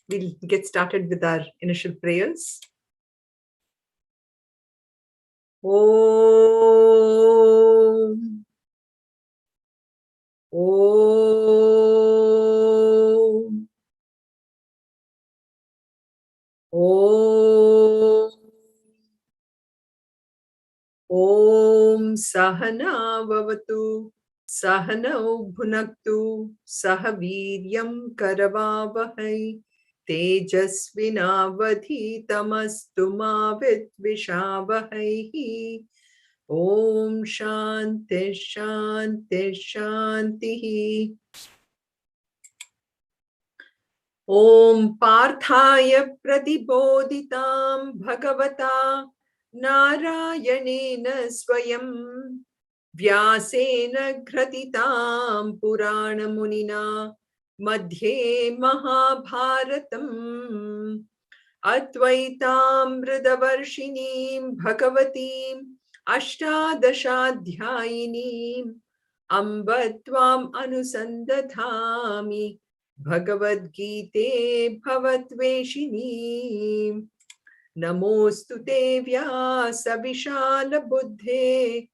we'll get started with our initial prayers. Om. Om. Om. Om Sahana Vavatu Sahanau Bhunaktu Sahaviryam Karavavahai Tejasvinavadhitamastu ma vidvishavahai. Om Shanti Shanti Shanti. Om Parthaya Pratibodhitam Bhagavata Narayanena Swayam Vyasena Gratitam Purana Munina Madhye Mahabharatam Advaitam Mridavarshinim Bhagavatim Ashtadashadhyayinim Ambatvam Anusandathami Bhagavad Gita Bhavatveshini. Namostu te vyasa vishala buddhe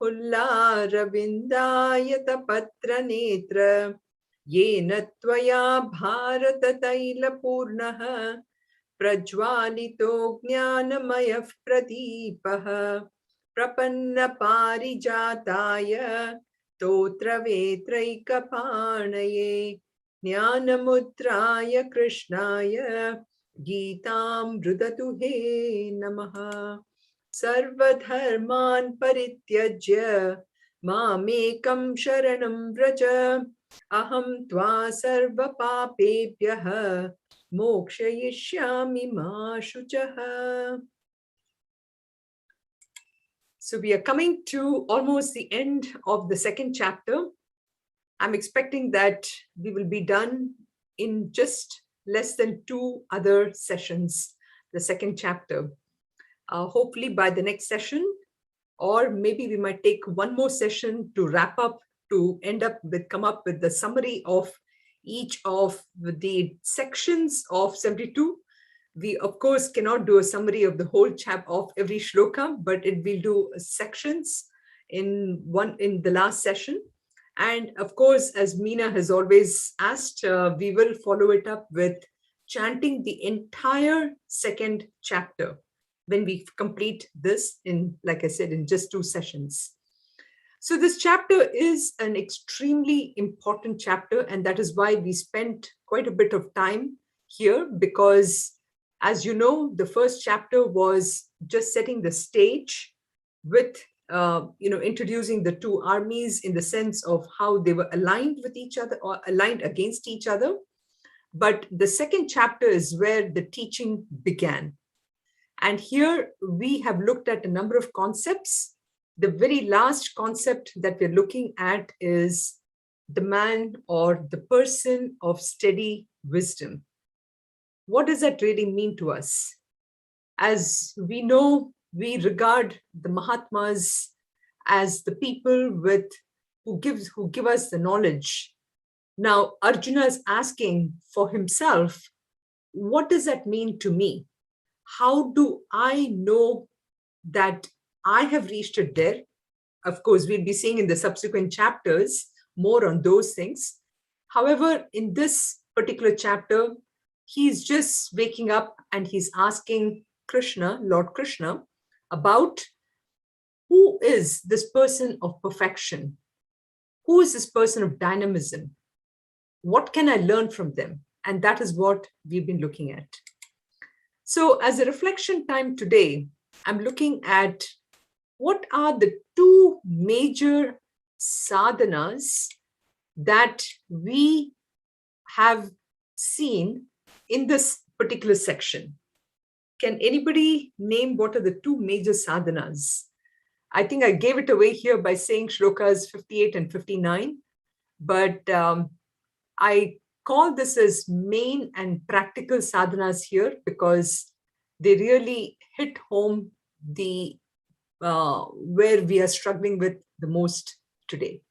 Pulla ravindayata patra netra Yena tvaya bharata taila purnaha Prajwalito jnanamayah pradipaha Prapanna parijataya Totra vetraikapanaye Jnanamudraya Krishnaya Geetam Rudatuhe Namaha. Sarvadharman Parityajya Mamekam Sharanam Vraja Aham Tva Sarva Papebhyaha Mokshayishyami Ma Shuchaha. So we are coming to almost the end of the second chapter. I'm expecting that we will be done in just less than 2 other sessions, the second chapter. Hopefully by the next session, or maybe we might take one more session to wrap up, to come up with the summary of each of the sections of 72. We of course cannot do a summary of the whole chapter of every shloka, but it will do sections in the last session. And of course, as Meena has always asked, we will follow it up with chanting the entire second chapter when we complete this in, like I said, in just 2 sessions. So this chapter is an extremely important chapter, and that is why we spent quite a bit of time here, because as you know, the first chapter was just setting the stage with introducing the 2 armies in the sense of how they were aligned with each other or aligned against each other. But the second chapter is where the teaching began. And here we have looked at a number of concepts. The very last concept that we're looking at is the man or the person of steady wisdom. What does that really mean to us? As we know, we regard the Mahatmas as the people who give us the knowledge. Now, Arjuna is asking for himself, what does that mean to me? How do I know that I have reached it there? Of course, we'll be seeing in the subsequent chapters more on those things. However, in this particular chapter, he's just waking up and he's asking Krishna, Lord Krishna, about who is this person of perfection? Who is this person of dynamism? What can I learn from them? And that is what we've been looking at. So as a reflection time today, I'm looking at what are the 2 major sadhanas that we have seen in this particular section. Can anybody name what are the 2 major sadhanas? I think I gave it away here by saying shlokas 58 and 59, but I call this as main and practical sadhanas here because they really hit home the where we are struggling with the most today.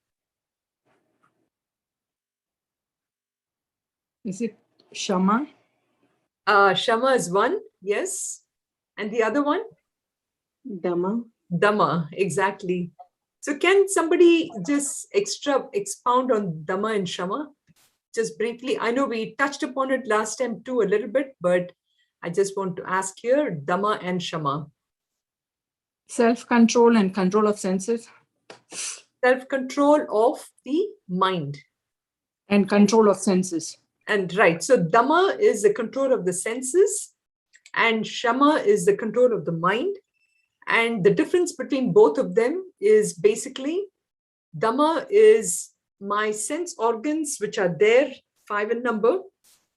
Is it Shama? Shama is one, yes. And the other one? Dhamma. Dhamma, exactly. So can somebody just expound on Dhamma and Shama? Just briefly. I know we touched upon it last time too a little bit, but I just want to ask here, Dhamma and Shama. Self-control and control of senses. Self-control of the mind. And control of senses. And right, so Dhamma is the control of the senses and Shama is the control of the mind. And the difference between both of them is basically Dhamma is my sense organs, which are there, 5 in number,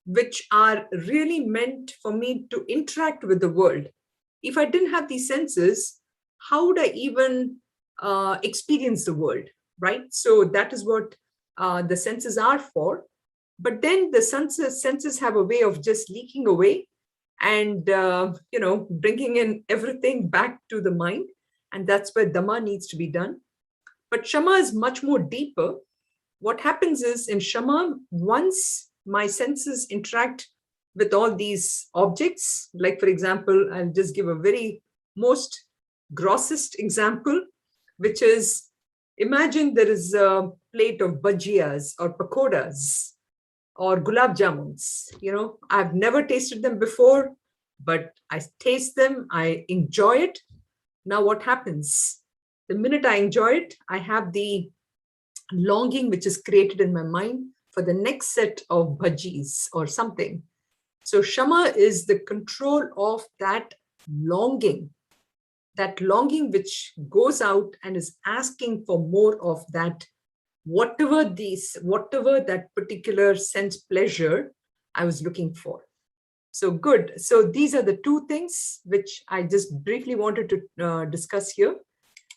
which are really meant for me to interact with the world. If I didn't have these senses, how would I even experience the world, right? So that is what the senses are for. But then the senses have a way of just leaking away and, bringing in everything back to the mind. And that's where Dhamma needs to be done. But Shama is much more deeper. What happens is in Shama, once my senses interact with all these objects, like for example, I'll just give a very most grossest example, which is, imagine there is a plate of bhajiyas or pakoras or gulab jamuns. I've never tasted them before, but I taste them, I enjoy it. Now what happens? The minute I enjoy it, I have the longing which is created in my mind for the next set of bhajis or something. So Shama is the control of that longing which goes out and is asking for more of that, whatever that particular sense pleasure I was looking for. So good. So these are the two things which I just briefly wanted to discuss here.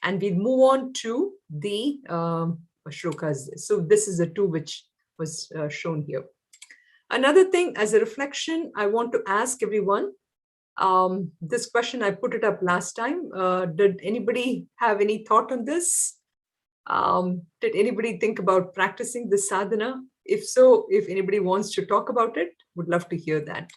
And we'll move on to the shlokas. So this is the two which was shown here. Another thing, as a reflection, I want to ask everyone, this question, I put it up last time. Did anybody have any thought on this? Did anybody think about practicing this sadhana? If so, if anybody wants to talk about it, would love to hear that.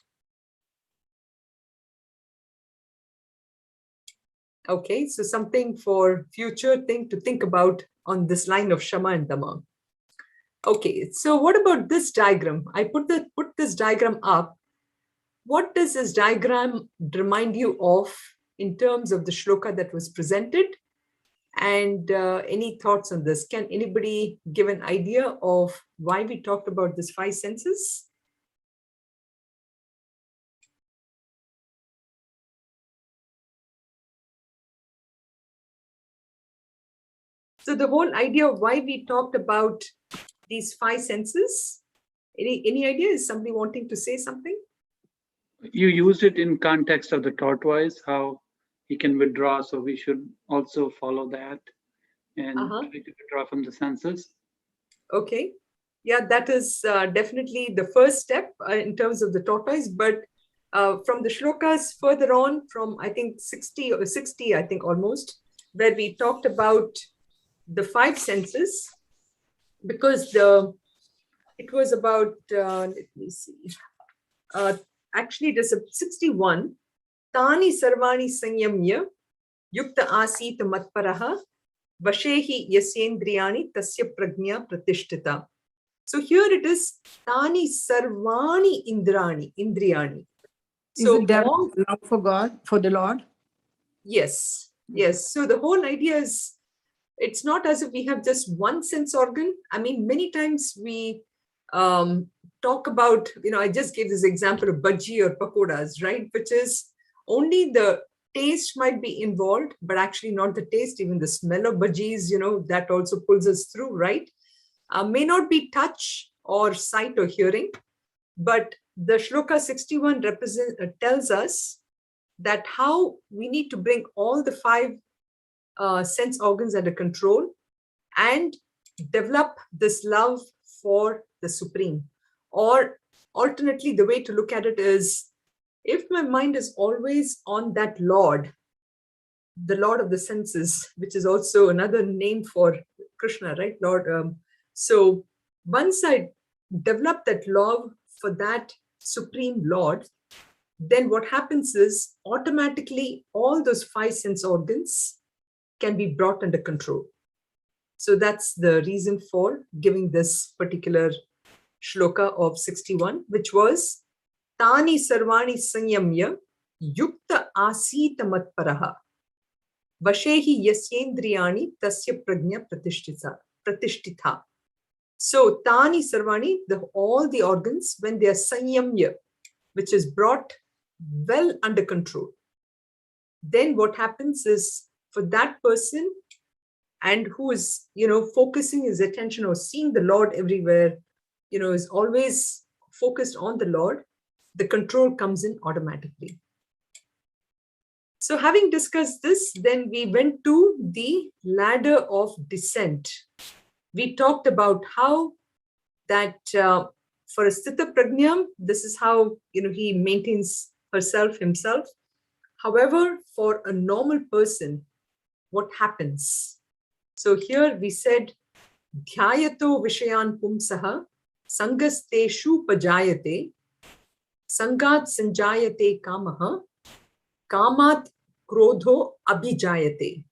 Okay, so something for future thing to think about on this line of Shama and Dhamma. Okay, so what about this diagram? I put this diagram up. What does this diagram remind you of in terms of the shloka that was presented? And any thoughts on this? Can anybody give an idea of why we talked about these 5 senses? So the whole idea of why we talked about these 5 senses, any idea? Is somebody wanting to say something? You used it in context of the tortoise, how he can withdraw, so we should also follow that and try to withdraw from the senses. Okay. Yeah, that is definitely the first step in terms of the tortoise. But from the shlokas further on, from I think 60 or 60, I think almost, where we talked about the 5 senses, because it was about, let me see, actually it is a 61, Tani Sarvani Sanyamya Yukta Asita Matparaha Vashehi Yasyendriyani Tasya Pragnya Pratishtita. So here it is Tani Sarvani Indriyani. So is it love for God, for the Lord? Yes. So the whole idea is, it's not as if we have just one sense organ. I mean, many times we talk about, I just gave this example of bhaji or pakoras, right? Which is only the taste might be involved, but actually not the taste, even the smell of bhajis, that also pulls us through, right? May not be touch or sight or hearing, but the shloka 61 tells us that how we need to bring all the 5 sense organs under control and develop this love for the Supreme. Or alternately, the way to look at it is, if my mind is always on that Lord, the Lord of the senses, which is also another name for Krishna, right? Lord. So once I develop that love for that Supreme Lord, then what happens is automatically all those 5 sense organs can be brought under control. So that's the reason for giving this particular shloka of 61, which was Tani Sarvani Sanyamya Yukta Asita Matparaha Vashehi Yasyendriyani Tasya Prajna Pratishtitha. So Tani Sarvani, all the organs, when they are Sanyamya, which is brought well under control, then what happens is for that person and who is, focusing his attention or seeing the Lord everywhere, is always focused on the Lord, the control comes in automatically. So having discussed this, then we went to the ladder of descent. We talked about how that for a Sthita Prajna, this is how, he maintains himself. However, for a normal person, what happens? So here we said, Dhyayato Vishayan Pumsaha Sangasteshu Pajayate Sangat Sanjayate Kamaha Kamat Krodho Abhijayate.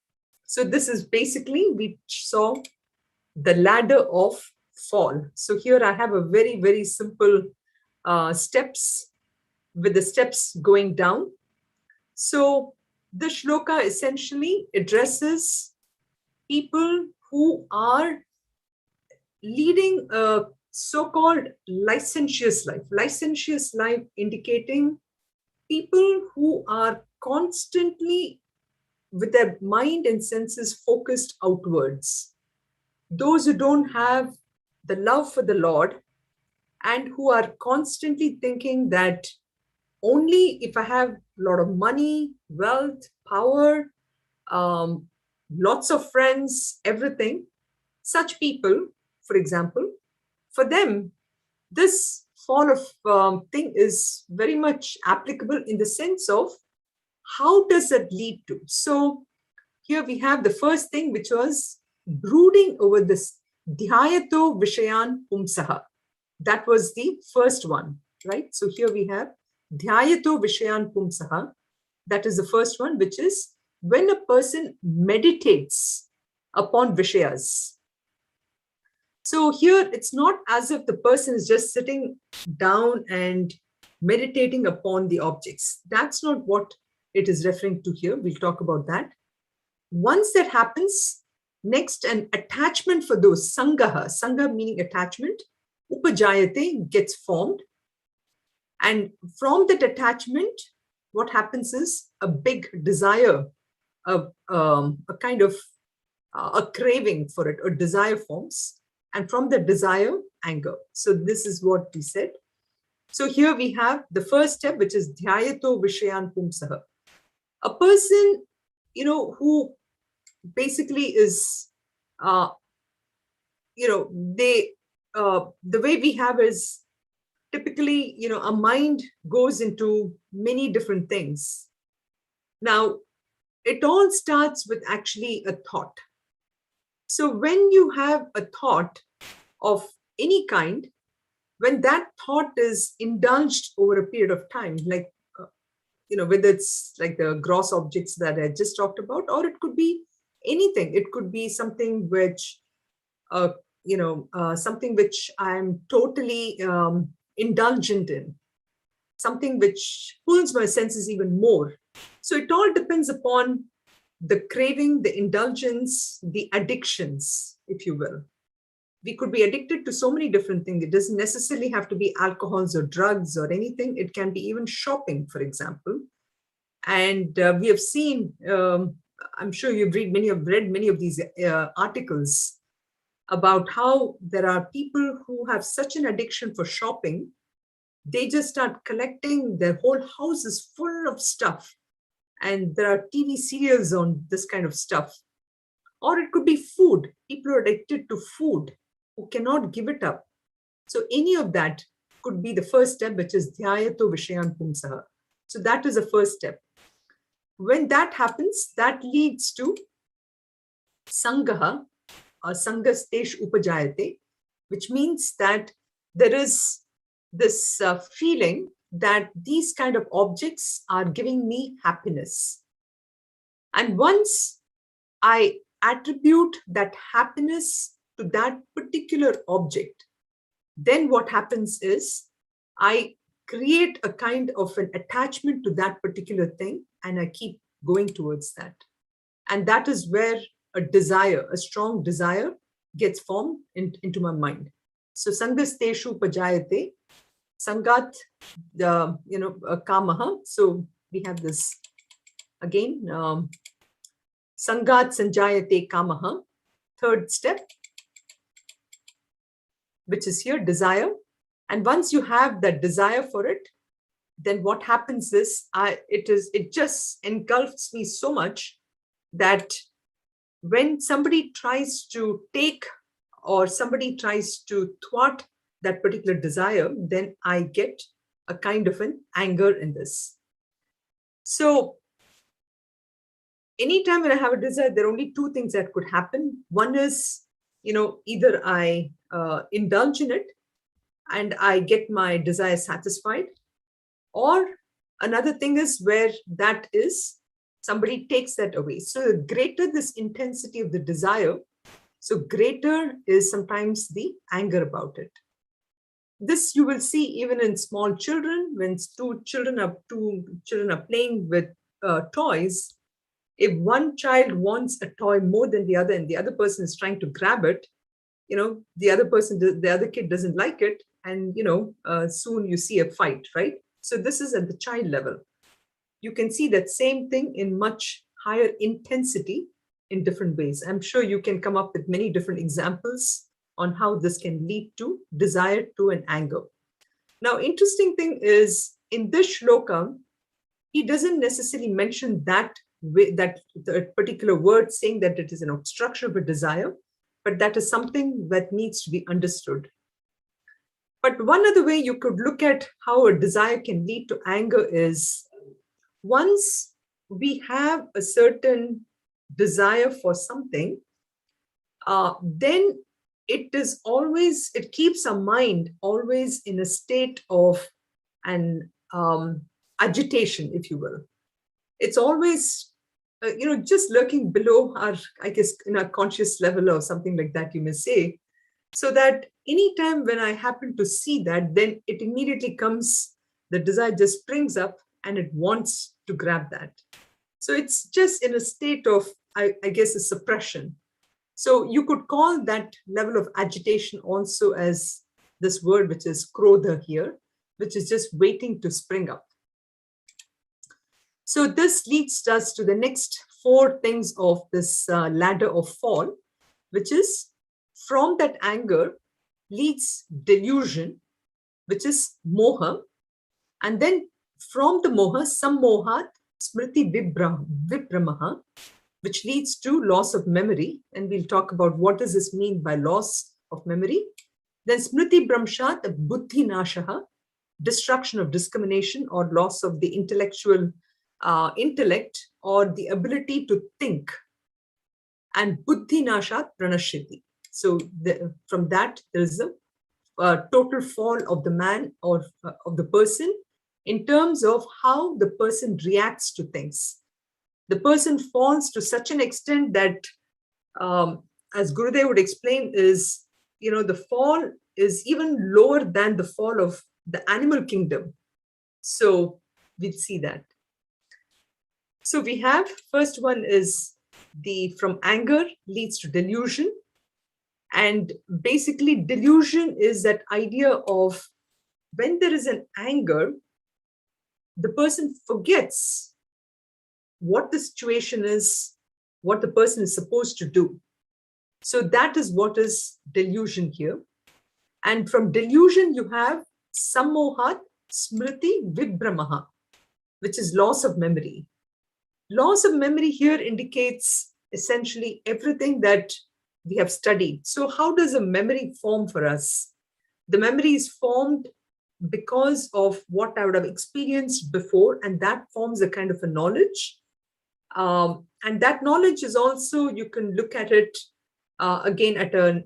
So this is basically, we saw the ladder of fall. So here I have a very, very simple steps with the steps going down. So the shloka essentially addresses people who are leading a so-called licentious life. Licentious life indicating people who are constantly with their mind and senses focused outwards. Those who don't have the love for the Lord and who are constantly thinking that only if I have a lot of money, wealth, power, lots of friends, everything, such people, for example, for them, this fall of thing is very much applicable in the sense of how does it lead to? So here we have the first thing, which was brooding over this Dhyayato Vishayan Pumsaha. That was the first one, right? So here we have Dhyayato Vishayan Pumsaha. That is the first one, which is when a person meditates upon Vishayas. So here it's not as if the person is just sitting down and meditating upon the objects. That's not what it is referring to here. We'll talk about that. Once that happens, next an attachment for those, Sangaha, Sangha meaning attachment, Upajayate gets formed. And from that attachment, what happens is a big desire, a kind of a craving for it, or desire forms. And from the desire, anger. So this is what we said. So here we have the first step, which is Dhyayato Vishayan Pumsaha. A person, who basically is, the way we have is typically, a mind goes into many different things. Now, it all starts with actually a thought. So when you have a thought of any kind, when that thought is indulged over a period of time, like, whether it's like the gross objects that I just talked about, or it could be anything. It could be something which, something which I'm totally indulgent in, something which pulls my senses even more. So it all depends upon the craving, the indulgence, the addictions, if you will. We could be addicted to so many different things. It doesn't necessarily have to be alcohols or drugs or anything. It can be even shopping, for example. And we have seen, I'm sure you've read many of these articles about how there are people who have such an addiction for shopping. They just start collecting, their whole house is full of stuff. And there are TV serials on this kind of stuff. Or it could be food. People are addicted to food who cannot give it up. So any of that could be the first step, which is Dhyayato Vishayan Pumsaha. So that is the first step. When that happens, that leads to Sangaha, or Sangastesh Upajayate, which means that there is this feeling that these kind of objects are giving me happiness. And once I attribute that happiness to that particular object, then what happens is I create a kind of an attachment to that particular thing, and I keep going towards that. And that is where a desire, a strong desire, gets formed into my mind. So sangasteshu pajayate, sangat, kamaha. So we have this again, sangat sanjayate kamaha, third step, which is here, desire. And once you have that desire for it, then what happens is it just engulfs me so much that when somebody tries to take or somebody tries to thwart that particular desire, then I get a kind of an anger in this. So anytime when I have a desire, there are only two things that could happen. One is, either I indulge in it and I get my desire satisfied, or another thing is where that is, somebody takes that away. So the greater this intensity of the desire, so greater is sometimes the anger about it. This you will see even in small children. When two children are playing with toys, if one child wants a toy more than the other and the other person is trying to grab it, the other kid doesn't like it, and soon you see a fight, right? So this is at the child level. You can see that same thing in much higher intensity in different ways. I'm sure you can come up with many different examples on how this can lead to desire to an anger. Now, interesting thing is, in this shloka, he doesn't necessarily mention that particular word, saying that it is an obstruction of a desire, but that is something that needs to be understood. But one other way you could look at how a desire can lead to anger is, once we have a certain desire for something, then it keeps our mind always in a state of an agitation, if you will. It's always, just lurking below our, I guess, in our conscious level or something like that, you may say. So that anytime when I happen to see that, then it immediately comes, the desire just springs up and it wants to grab that. So it's just in a state of, I guess, a suppression. So you could call that level of agitation also as this word, which is krodha here, which is just waiting to spring up. So this leads us to the next four things of this ladder of fall, which is, from that anger leads delusion, which is moha. And then from the moha, sammohat smriti vibramaha, which leads to loss of memory. And we'll talk about what does this mean by loss of memory. Then smriti bramshat buddhi nashaha, destruction of discrimination or loss of the intellectual intellect or the ability to think. And buddhi nashat pranashiti. So from that, there is a total fall of the man or of the person in terms of how the person reacts to things. The person falls to such an extent that, as Gurudev would explain, is, the fall is even lower than the fall of the animal kingdom. So we'll see that. So we have, first one is from anger leads to delusion. And basically delusion is that idea of when there is an anger, the person forgets what the situation is, what the person is supposed to do. So that is what is delusion here. And from delusion, you have sammohat smriti vibramaha, which is loss of memory. Loss of memory here indicates essentially everything that we have studied. So how does a memory form for us? The memory is formed because of what I would have experienced before, and that forms a kind of a knowledge. And that knowledge is also, you can look at it again at a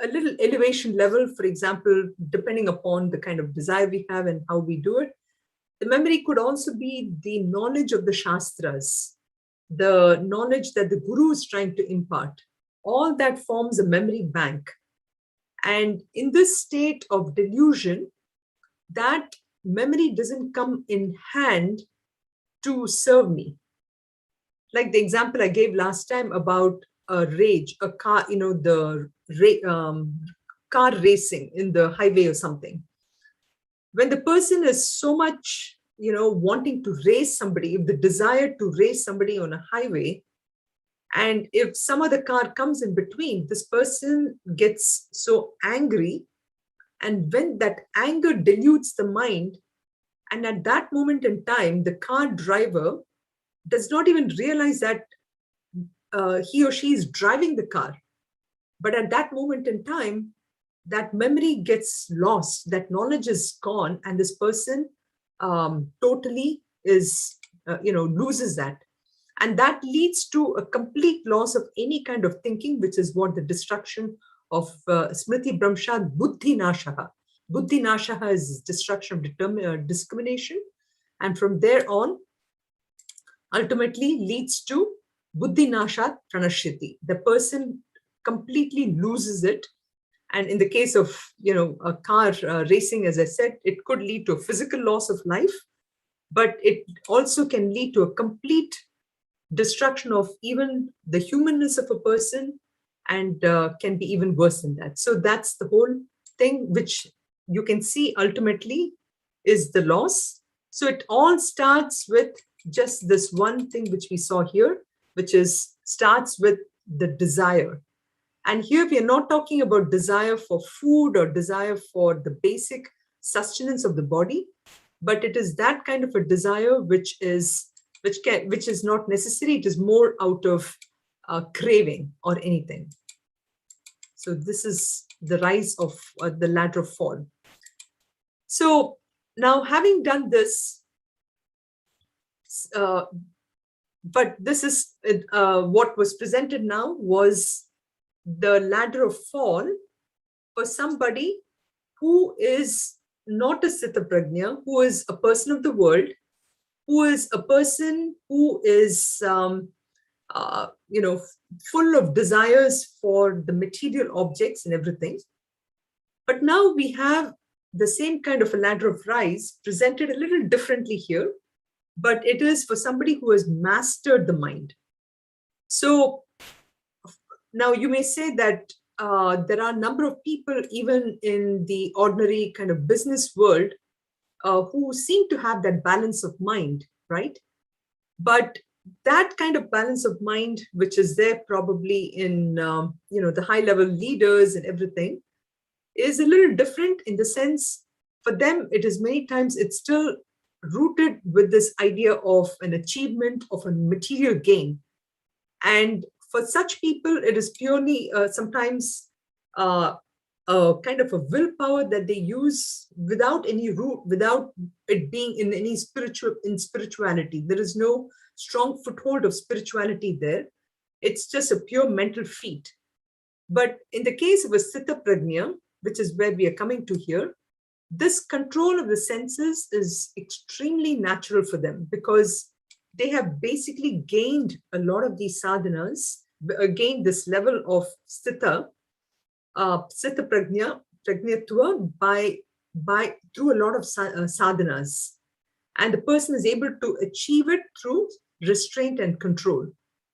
little elevation level, for example, depending upon the kind of desire we have and how we do it. The memory could also be the knowledge of the Shastras, the knowledge that the Guru is trying to impart. All that forms a memory bank. And in this state of delusion, that memory doesn't come in hand to serve me. Like the example I gave last time about a rage, a car, car racing in the highway or something. When the person is so much, wanting to race somebody, if the desire to race somebody on a highway, and if some other car comes in between, this person gets so angry. And when that anger dilutes the mind, and at that moment in time, the car driver does not even realize that he or she is driving the car. But at that moment in time, that memory gets lost, that knowledge is gone, and this person totally is, loses that. And that leads to a complete loss of any kind of thinking, which is what the destruction of Smriti Bramshad Buddhi Nashaha. Buddhi Nashaha is destruction of discrimination. And from there on, ultimately leads to Buddhi Nashat Pranashyati. The person completely loses it. And in the case of, a car racing, as I said, it could lead to a physical loss of life, but it also can lead to a complete destruction of even the humanness of a person, and can be even worse than that. So that's the whole thing, which you can see ultimately is the loss. So it all starts with just this one thing which we saw here, which is starts with the desire. And here we are not talking about desire for food or desire for the basic sustenance of the body, but it is that kind of a desire which is not necessary. It is more out of craving or anything. So this is the rise of the ladder of fall. So now, having done this, but this is what was presented now was the ladder of fall for somebody who is not a Sthita Prajna, who is a person of the world, who is a person who is, full of desires for the material objects and everything. But now we have the same kind of a ladder of rise presented a little differently here, but it is for somebody who has mastered the mind. So now you may say that there are a number of people, even in the ordinary kind of business world, who seem to have that balance of mind, right? But that kind of balance of mind, which is there probably in, the high level leaders and everything, is a little different in the sense, for them, it is many times, it's still rooted with this idea of an achievement of a material gain. And for such people, it is purely sometimes a kind of a willpower that they use without any root, without it being in any spirituality. There is no strong foothold of spirituality there. It's just a pure mental feat. But in the case of a Sthita Prajna, which is where we are coming to here, this control of the senses is extremely natural for them, because they have basically gained a lot of these sadhanas, gained this level of Sthita Prajnatva by through a lot of sadhanas. And the person is able to achieve it through restraint and control.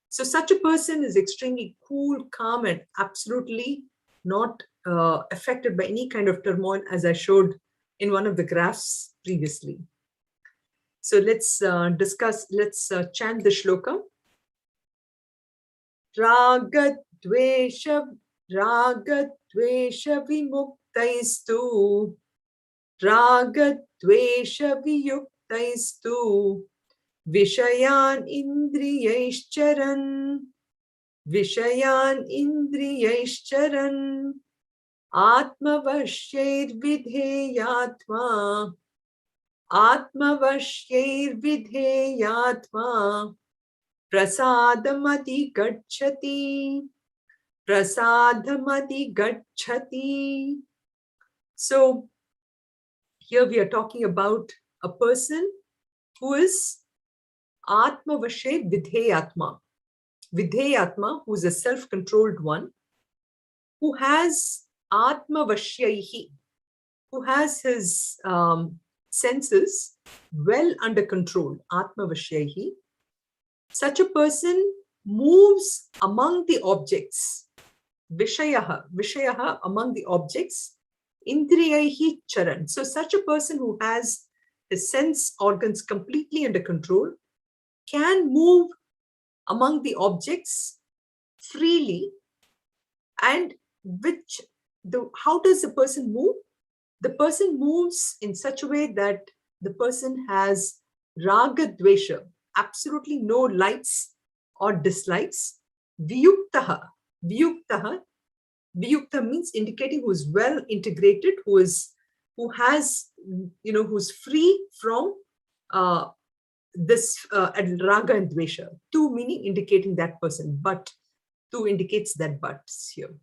So such a person is extremely cool, calm, and absolutely not affected by any kind of turmoil, as I showed in one of the graphs previously. So let's chant the shloka. Ragadvesha vimuktaistu Ragadvesha viyuktaistu Vishayan indriyaishcharan Atmavashyir vidheyatma prasadamati gacchati. So here we are talking about a person who is Atma Vashe Vidheyatma. Vidheyatma, who is a self-controlled one, who has Atma Vashyaihi, who has his senses well under control, Atma Vashyaihi. Such a person moves among the objects, Vishayaha among the objects, Indriyaihi Charan. So such a person who has his sense organs completely under control can move among the objects freely. And how does the person move? The person moves in such a way that the person has raga dvesha, absolutely no likes or dislikes. Viyuktaha. Viyukta means indicating who is well integrated, who's free from this raga and dvesha. Tu meaning indicating that person, but tu indicates that but here.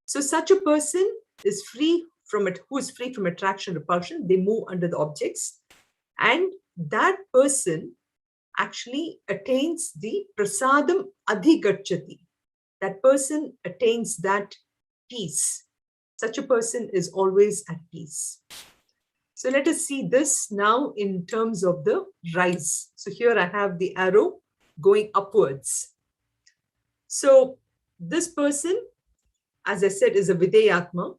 So such a person is free from it, who is free from attraction, repulsion. They move under the objects, and that person actually attains the prasadam adhigacchati. That person attains that peace. Such a person is always at peace. So let us see this now in terms of the rise. So here I have the arrow going upwards. So this person, as I said, is a Videyatma,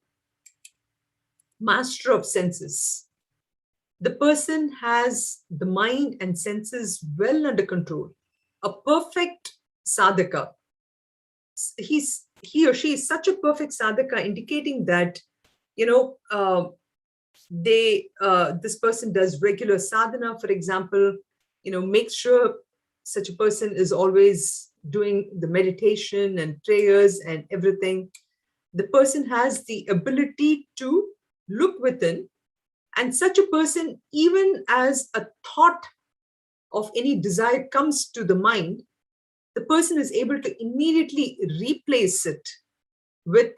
master of senses. The person has the mind and senses well under control, a perfect sadhaka. He or she is such a perfect sadhaka, indicating that, this person does regular sadhana, for example, makes sure such a person is always doing the meditation and prayers and everything. The person has the ability to look within, and such a person, even as a thought of any desire comes to the mind, the person is able to immediately replace it with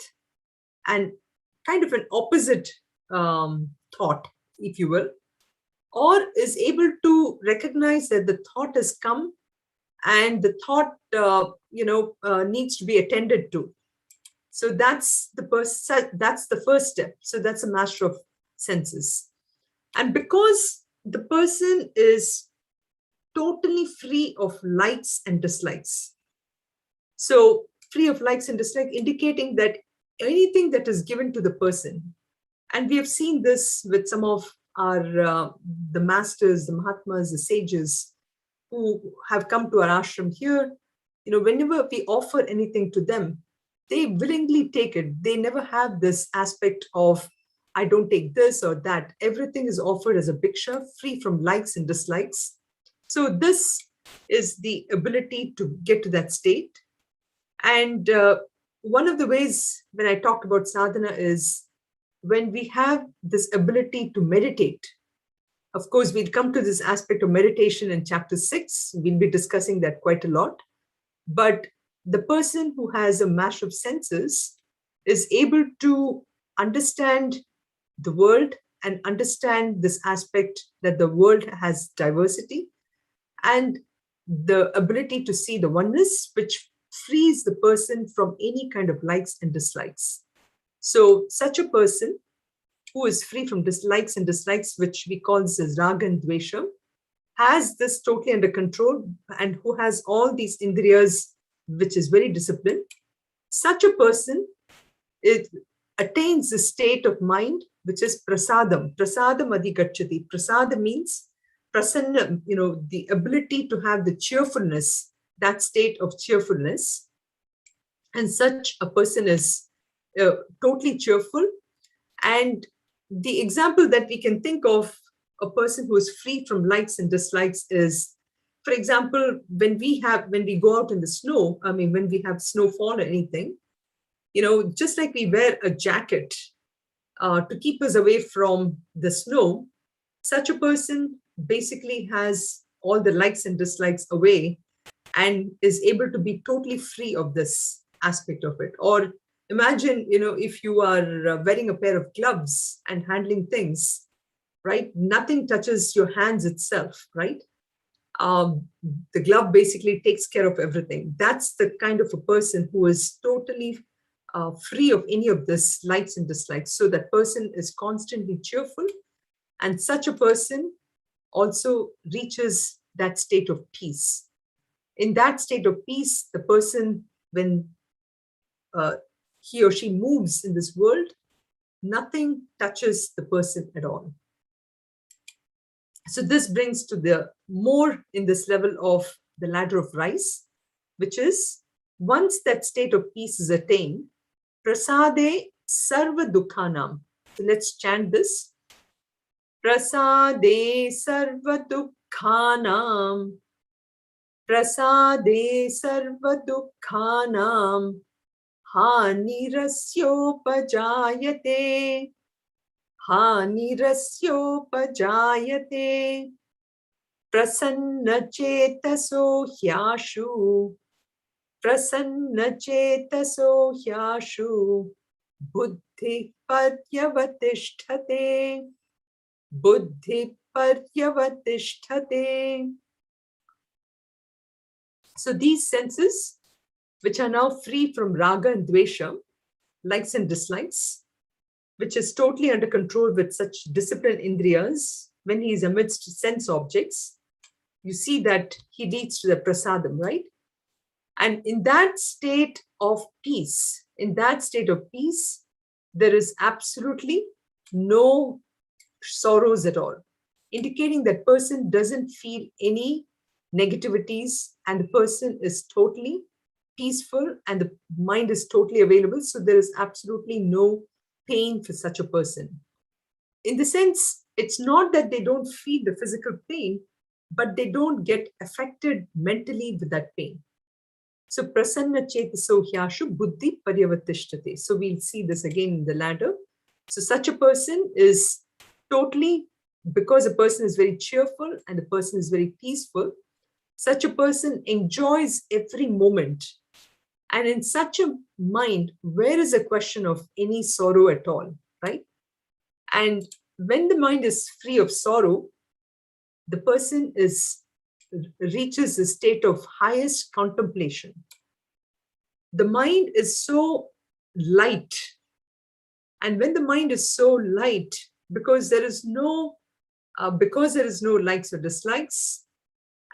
an kind of an opposite thought, if you will, or is able to recognize that the thought has come and the thought needs to be attended to. So that's the first step. So that's a master of senses. And because the person is totally free of likes and dislikes, so free of likes and dislikes, indicating that anything that is given to the person, and we have seen this with some of our the masters, the Mahatmas, the sages who have come to our ashram here, whenever we offer anything to them, they willingly take it. They never have this aspect of, I don't take this or that. Everything is offered as a bhiksha, free from likes and dislikes. So this is the ability to get to that state. And one of the ways when I talked about sadhana is when we have this ability to meditate. Of course, we'll come to this aspect of meditation in chapter 6. We'll be discussing that quite a lot. But the person who has a mash of senses is able to understand the world and understand this aspect that the world has diversity and the ability to see the oneness, which frees the person from any kind of likes and dislikes. So such a person who is free from likes and dislikes, which we call this as raga and dvesha, has this totally under control and who has all these indriyas, which is very disciplined. Such a person, it attains the state of mind, which is prasadam. Prasadam adhigacchati. Prasada means prasanna, the ability to have the cheerfulness, that state of cheerfulness. And such a person is totally cheerful. And the example that we can think of a person who is free from likes and dislikes is, for example, when we go out in the snow, when we have snowfall or anything, just like we wear a jacket to keep us away from the snow, such a person basically has all the likes and dislikes away and is able to be totally free of this aspect of it. Or imagine, if you are wearing a pair of gloves and handling things, right? Nothing touches your hands itself, right? The glove basically takes care of everything. That's the kind of a person who is totally free of any of this likes and dislikes. So that person is constantly cheerful, and such a person also reaches that state of peace. In that state of peace, the person, when he or she moves in this world, nothing touches the person at all. So this brings to the more in this level of the ladder of rice, which is once that state of peace is attained, prasade sarva dukhanam. So let's chant this. Prasade sarva dukhanam. Prasade sarva dukhanam. Hanirasyopajayate. Hanirasyopajayate. Prasanna chetaso hyashu. Prasanna chetaso hyashu. Buddhi paryavatishthate. Buddhi paryavatishthate. So these senses, which are now free from raga and dvesha, likes and dislikes, which is totally under control with such disciplined indriyas, when he is amidst sense objects, you see that he leads to the prasadam, right? And in that state of peace, there is absolutely no sorrows at all, indicating that person doesn't feel any negativities, and the person is totally peaceful and the mind is totally available. So there is absolutely no pain for such a person. In the sense, it's not that they don't feel the physical pain, but they don't get affected mentally with that pain. So prasanna chetaso hyashu buddhi paryavatishthate. So we'll see this again in the ladder. So such a person is totally, because a person is very cheerful and the person is very peaceful, such a person enjoys every moment. And in such a mind, where is a question of any sorrow at all, right? And when the mind is free of sorrow, the person reaches a state of highest contemplation. The mind is so light. And when the mind is so light, because there is no likes or dislikes,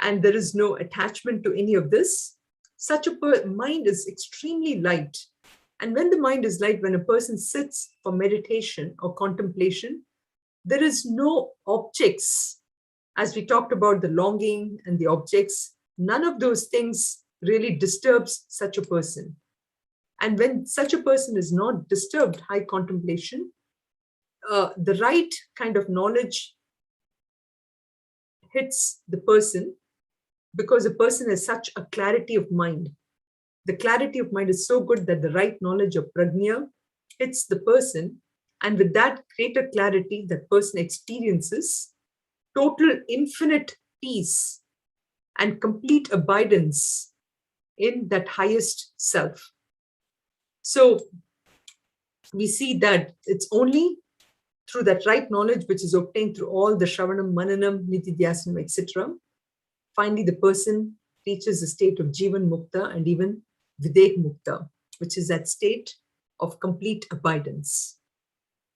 and there is no attachment to any of this, such a mind is extremely light. And when the mind is light, when a person sits for meditation or contemplation, there is no objects. As we talked about the longing and the objects, none of those things really disturbs such a person. And when such a person is not disturbed, high contemplation, the right kind of knowledge hits the person, because a person has such a clarity of mind. The clarity of mind is so good that the right knowledge of prajna hits the person, and with that greater clarity, that person experiences total infinite peace and complete abidance in that highest self. So we see that it's only through that right knowledge, which is obtained through all the Shravanam, Mananam, Nitidhyasanam, etc. Finally, the person reaches a state of Jivan Mukta and even Videk Mukta, which is that state of complete abidance.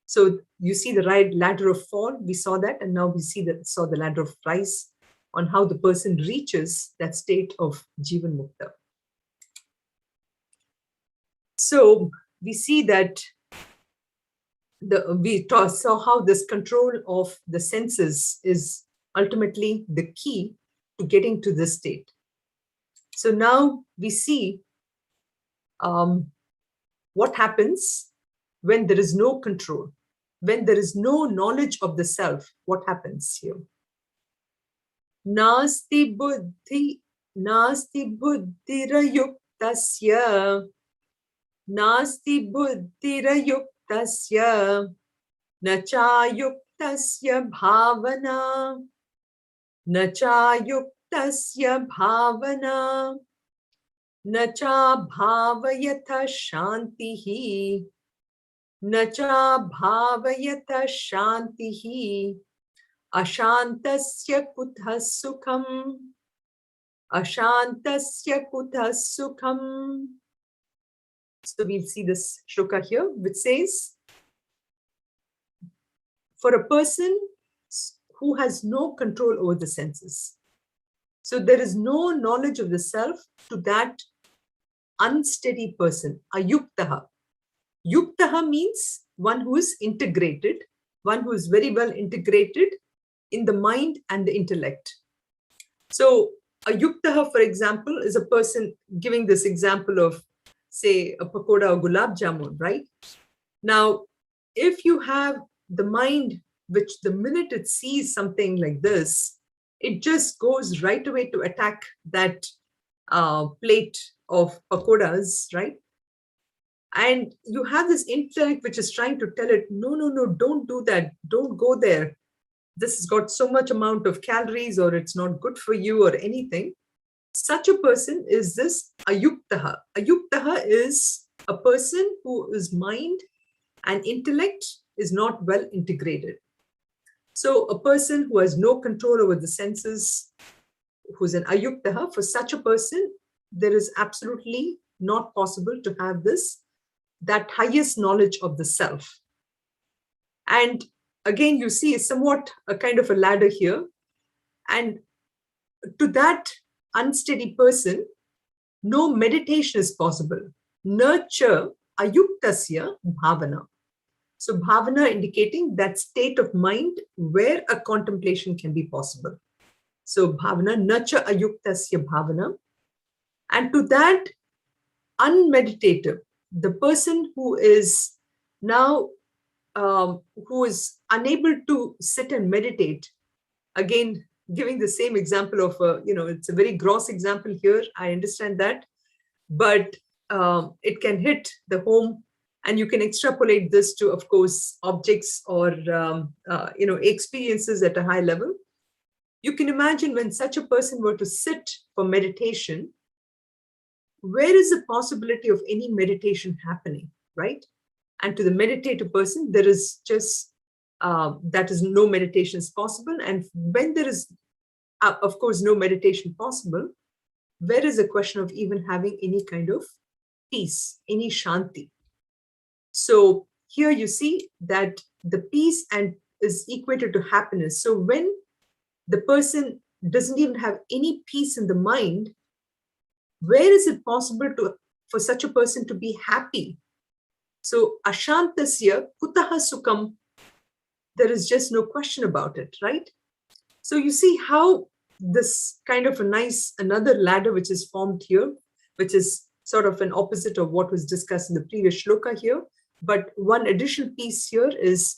So you see the right ladder of fall, we saw that, and now we saw the ladder of rise on how the person reaches that state of Jivan Mukta. So we see that saw how this control of the senses is ultimately the key to getting to this state. So now we see what happens when there is no control, when there is no knowledge of the self. What happens here? Nasti buddhirayuktasya, nasti buddhirayuktasya, nachayuktasya bhavana, nachayuktasya bhavana, nacha bhavayatha shantihi, nacha bhavayatha shantihi, Ashantasya kutha sukham. Ashantasya kutha sukham. So we'll see this shloka here, which says, for a person who has no control over the senses, so there is no knowledge of the self to that unsteady person, ayuktaha. Yuktaha means one who is integrated, one who is very well integrated in the mind and the intellect. So a yuktaha, for example, is a person, giving this example of, say, a pakoda or gulab jamun, right? Now, if you have the mind, which the minute it sees something like this, it just goes right away to attack that plate of pakodas, right? And you have this intellect which is trying to tell it, no, no, no, don't do that. Don't go there. This has got so much amount of calories, or it's not good for you, or anything. Such a person is this ayuktaha. Ayuktaha is a person whose mind and intellect is not well integrated. So a person who has no control over the senses, who's an ayuktaha, for such a person, there is absolutely not possible to have that highest knowledge of the self. And again, you see somewhat a kind of a ladder here. And to that unsteady person, no meditation is possible. Nurture ayuktasya bhavana. So bhavana indicating that state of mind where a contemplation can be possible. So bhavana, nurture ayuktasya bhavana. And to that unmeditative, the person who is now, who is unable to sit and meditate, again, giving the same example of, it's a very gross example here, I understand that, but it can hit the home, and you can extrapolate this to, of course, objects or, experiences at a high level. You can imagine when such a person were to sit for meditation, where is the possibility of any meditation happening, right? And to the meditative person, there is just, that is no meditation is possible. And when there is, of course, no meditation possible, where is the question of even having any kind of peace, any shanti? So here you see that the peace and is equated to happiness. So when the person doesn't even have any peace in the mind, where is it possible for such a person to be happy? So ashantasya kutaha sukham, there is just no question about it, right? So you see how this kind of another ladder which is formed here, which is sort of an opposite of what was discussed in the previous shloka here. But one additional piece here is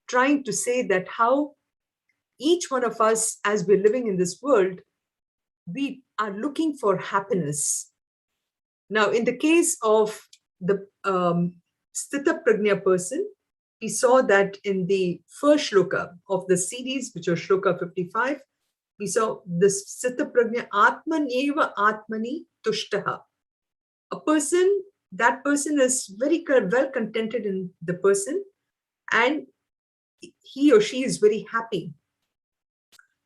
trying to say that how each one of us, as we're living in this world, we are looking for happiness. Now, in the case of the Sthita Prajna person, we saw that in the first shloka of the series, which was shloka 55, we saw this Sthita Prajna Atman eva Atmani Tushtaha. That person is very well contented in the person, and he or she is very happy.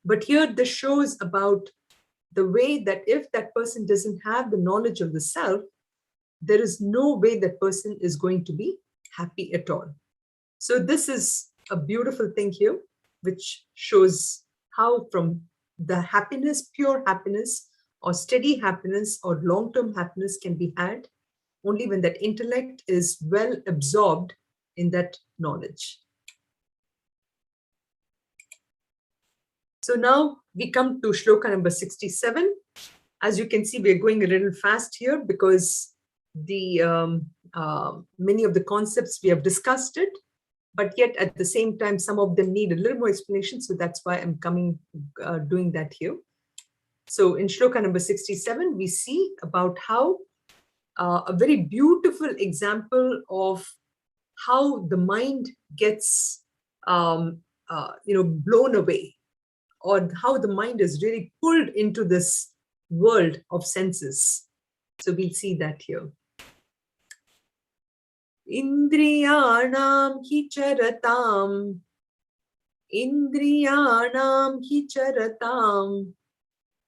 But here this shows about the way that if that person doesn't have the knowledge of the self, there is no way that person is going to be happy at all. So this is a beautiful thing here, which shows how from the happiness, pure happiness, or steady happiness, or long-term happiness can be had only when that intellect is well absorbed in that knowledge. So now we come to shloka number 67. As you can see, we're going a little fast here because the many of the concepts we have discussed it, but yet at the same time, some of them need a little more explanation. So that's why I'm doing that here. So in shloka number 67, we see about how a very beautiful example of how the mind gets, blown away, or how the mind is really pulled into this world of senses. So we'll see that here. Indriyanam hi charatam Indriyanam hi charatam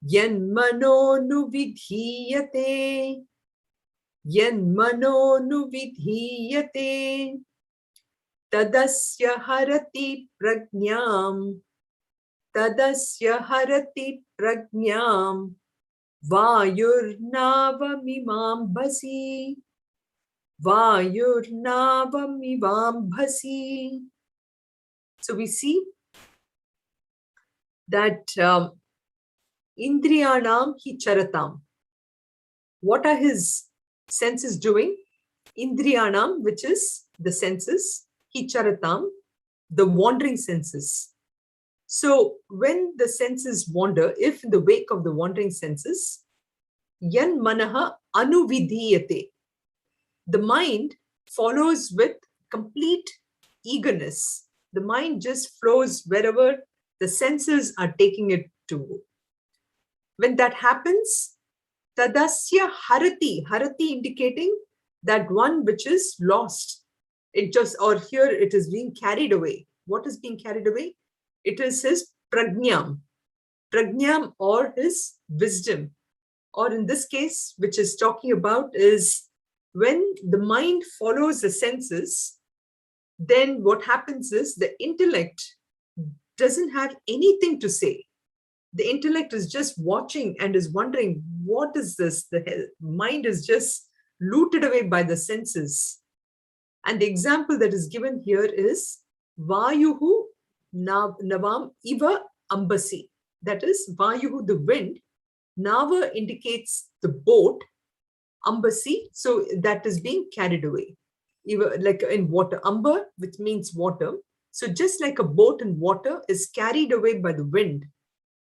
yanmano nuvidhiyate tadasya harati prajnam vayurnavamivambhasi. So we see that Indriyanam hi charatam. What are his senses doing? Indriyanam, which is the senses, hi charatam, the wandering senses. So when the senses wander, if in the wake of the wandering senses, yan manaha anuvidhiyate, the mind follows with complete eagerness. The mind just flows wherever the senses are taking it to. When that happens, tadasya harati, harati indicating that one which is lost. It just, or here it is being carried away. What is being carried away? It is his prajnam, or his wisdom. Or in this case, which is talking about is when the mind follows the senses, then what happens is the intellect doesn't have anything to say. The intellect is just watching and is wondering, what is this? The mind is just looted away by the senses. And the example that is given here is Vayuhu Navam Iva Ambasi. That is Vayuhu, the wind. Nava indicates the boat. Ambasi, so that is being carried away. Even like in water. Amba, which means water. So just like a boat in water is carried away by the wind,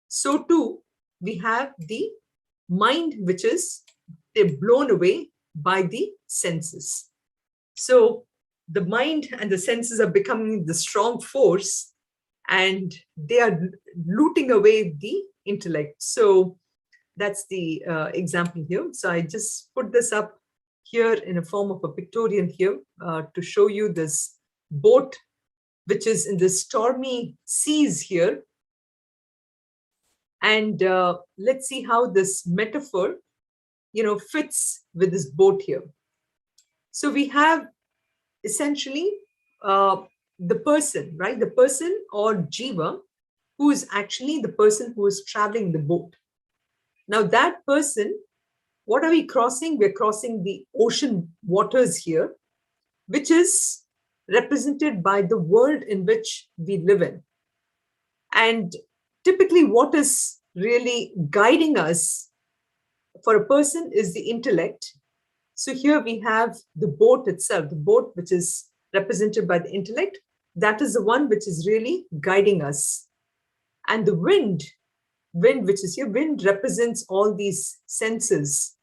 so too we have the mind, which is blown away by the senses. So the mind and the senses are becoming the strong force, and they are looting away the intellect. So that's the example here. So I just put this up here in a form of a pictorial here to show you this boat, which is in the stormy seas here. And let's see how this metaphor, fits with this boat here. So we have essentially the person, right? The person or jiva, who is actually the person who is traveling the boat. Now that person, what are we crossing? We're crossing the ocean waters here, which is represented by the world in which we live in. And typically what is really guiding us for a person is the intellect. So here we have the boat itself, the boat which is represented by the intellect. That is the one which is really guiding us. And the wind, which is here, wind represents all these senses,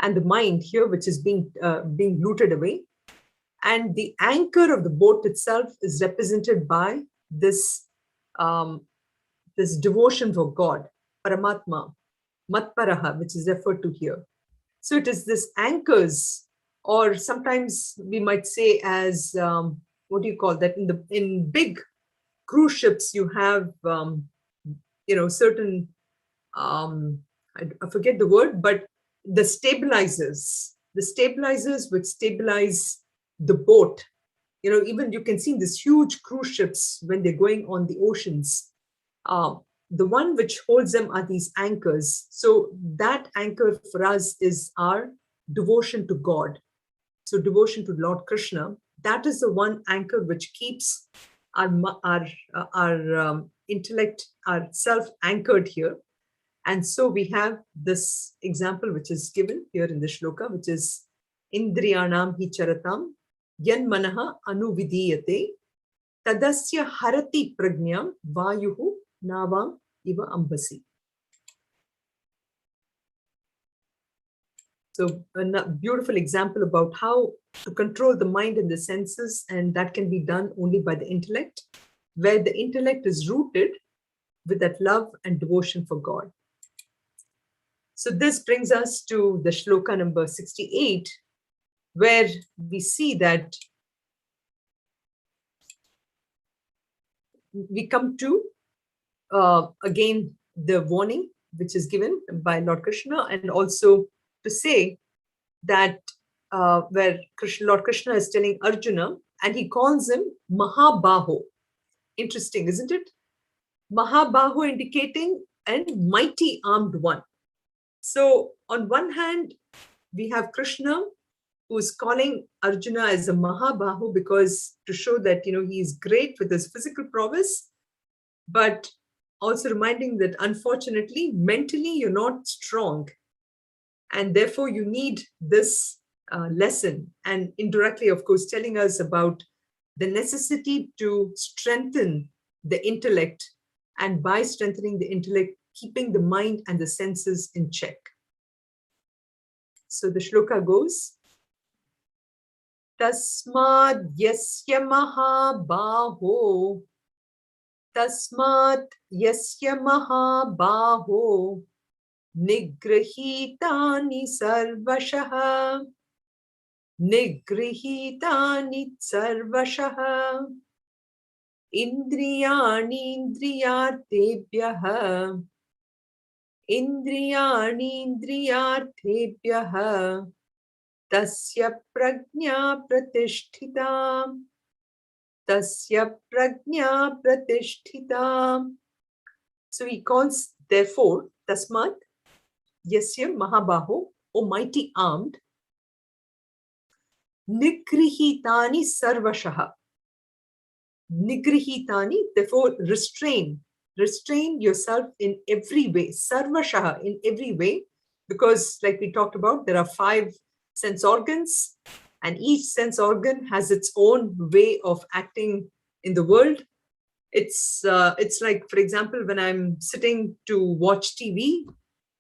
and the mind here, which is being looted away. And the anchor of the boat itself is represented by this this devotion for God, Paramatma, Matparaha, which is referred to here. So it is this anchors, or sometimes we might say as, what do you call that? In big cruise ships, you have, certain, I forget the word, but the stabilizers which stabilize the boat. Even you can see these huge cruise ships when they're going on the oceans. The one which holds them are these anchors. So that anchor for us is our devotion to God. So devotion to Lord Krishna, that is the one anchor which keeps our intellect, our self anchored here. And so we have this example which is given here in the shloka, which is Indriyanam hi charatam yan manaha anuvidhiyate tadasya harati prajnam vayuhu navam iva ambasi. So a beautiful example about how to control the mind and the senses, and that can be done only by the intellect, where the intellect is rooted with that love and devotion for God. So this brings us to the shloka number 68, where we see that we come to again the warning which is given by Lord Krishna, and also to say that where Lord Krishna is telling Arjuna, and he calls him Mahabaho. Interesting, isn't it? Mahabaho indicating a mighty armed one. So on one hand, we have Krishna who is calling Arjuna as a Mahabahu because to show that, he is great with his physical prowess, but also reminding that unfortunately, mentally, you're not strong. And therefore, you need this lesson. And indirectly, of course, telling us about the necessity to strengthen the intellect. And by strengthening the intellect, keeping the mind and the senses in check. So the shloka goes, Tasmad yasya mahabaho, Tasmad yasya mahabaho, Nigrihitani sarvashaha, Nigrihitani sarvashaha, Indriyani indriyartebhyaha, Indriyani indriyartebhyaha, Tasya prajna pratisthita, Tasya prajna pratisthita. So he calls, therefore, Tasmat, Yasya Mahabaho, O mighty armed, Nigrihitani sarvashaha. Nigrihitani, therefore restrain yourself in every way, sarvashaha, in every way, because like we talked about, there are 5 sense organs, and each sense organ has its own way of acting in the world. It's like, for example, when I'm sitting to watch TV,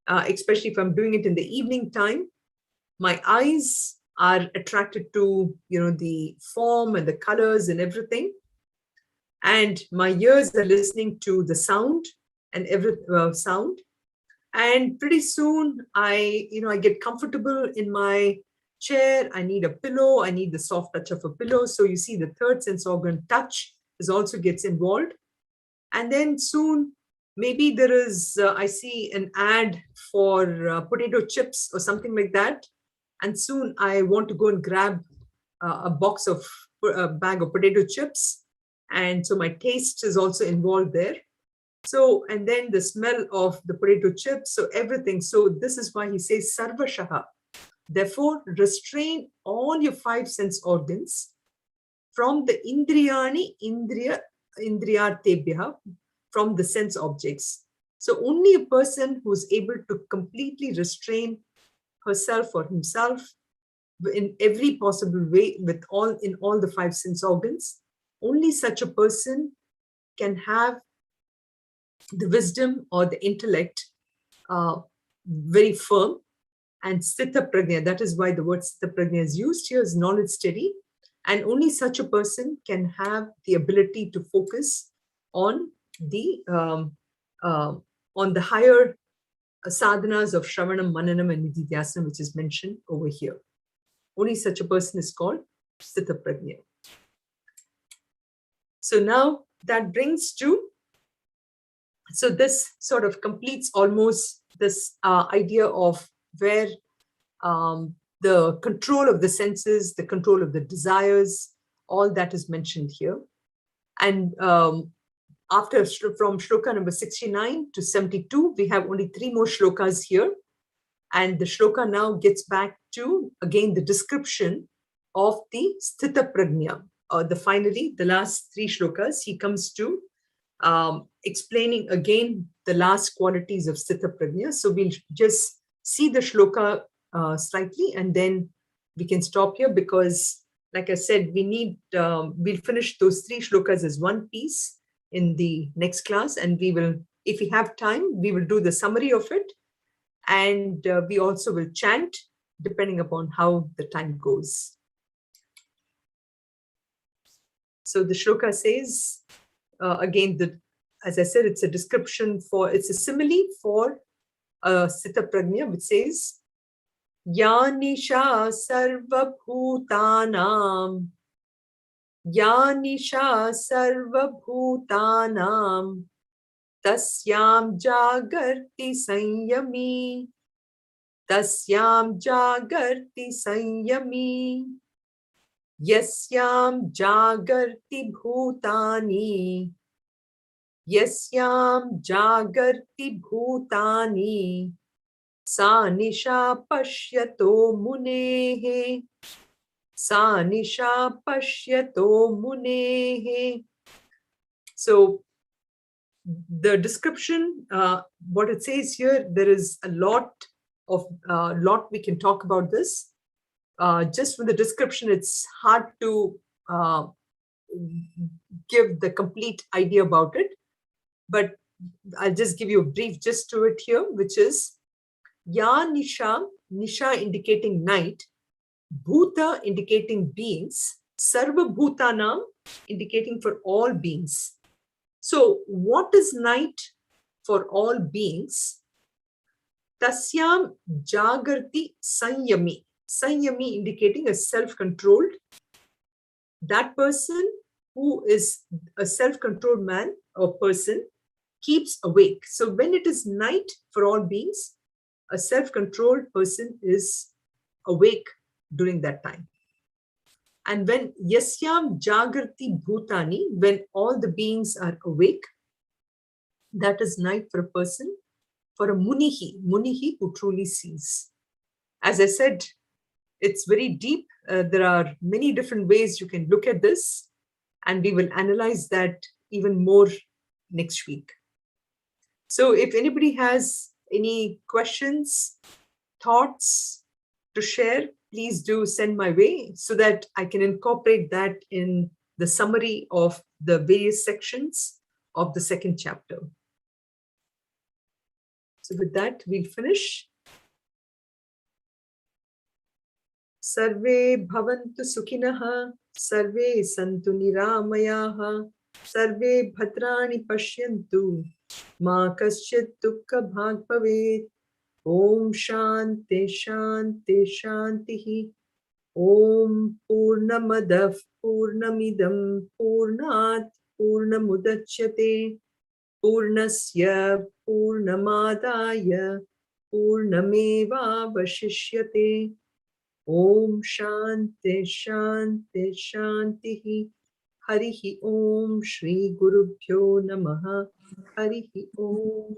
especially if I'm doing it in the evening time, my eyes are attracted to, the form and the colors and everything. And my ears are listening to the sound and every sound. And pretty soon I get comfortable in my chair. I need a pillow. I need the soft touch of a pillow. So you see the third sense organ, touch, also gets involved. And then soon, maybe there is, I see an ad for potato chips or something like that. And soon I want to go and grab a bag of potato chips. And so my taste is also involved there. So, and then the smell of the potato chips, so everything. So this is why he says sarvashaha. Therefore, restrain all your 5 sense organs from the indriyartebhyaha, from the sense objects. So only a person who is able to completely restrain herself or himself in every possible way in all the 5 sense organs, only such a person can have the wisdom or the intellect very firm, and sthita prajna, that is why the word sthita prajna is used here, is knowledge steady, and only such a person can have the ability to focus on the higher sadhanas of Shravanam, Mananam and Nididhyasana, which is mentioned over here. Only such a person is called sthita prajna. So now that brings to, so this sort of completes almost this idea of where the control of the senses, the control of the desires, all that is mentioned here. And after from shloka number 69 to 72, we have only 3 more shlokas here. And the shloka now gets back to, again, the description of the sthita prajna. Finally, the last 3 shlokas, he comes to explaining again the last qualities of sthita prajna. So we'll just see the shloka slightly, and then we can stop here, because like I said, we'll finish those 3 shlokas as one piece in the next class, and we will, if we have time, we will do the summary of it, and we also will chant depending upon how the time goes. So the shloka says, again, as I said, it's a description it's a simile for sthita prajna, which says, Ya nisha sarva bhutanam Ya nisha sarva bhutanam tasyam jagarti sanyami. Tasyam jagarti sanyami. Yasyam jagarti bhutani. Yasyam jagarti bhutani. Sa nisha pashyato munehe. Sa nisha pashyato munehe. So the description, what it says here, there is a lot we can talk about this. Just from the description, it's hard to give the complete idea about it. But I'll just give you a brief gist to it here, which is Ya Nisha, Nisha indicating night, Bhuta indicating beings, Sarva Bhutanam indicating for all beings. So what is night for all beings? Tasyam Jagarti Sanyami. Sanyami indicating a self-controlled. That person who is a self-controlled man or person keeps awake. So when it is night for all beings, a self-controlled person is awake during that time. And when Yasyam Jagarti Bhutani, when all the beings are awake, that is night for a person, for a Munihi who truly sees. As I said, it's very deep. There are many different ways you can look at this, and we will analyze that even more next week. So if anybody has any questions, thoughts to share, please do send my way so that I can incorporate that in the summary of the various sections of the second chapter. So with that, we'll finish. Sarve bhavantu sukhinah, sarve santu niramayaha, sarve bhadrani pashyantu, ma kaschit dukkha bhag bhavet. Om Shanti Shanti Shantihi. Om Purnamadav Purnamidam Purnat Purnamudachyate Purnasya Purnamadaya Purnameva Vashishyate. Om Shanti Shanti Shantihi. Harihi Om Shri Gurubhyo Namaha. Harihi Om.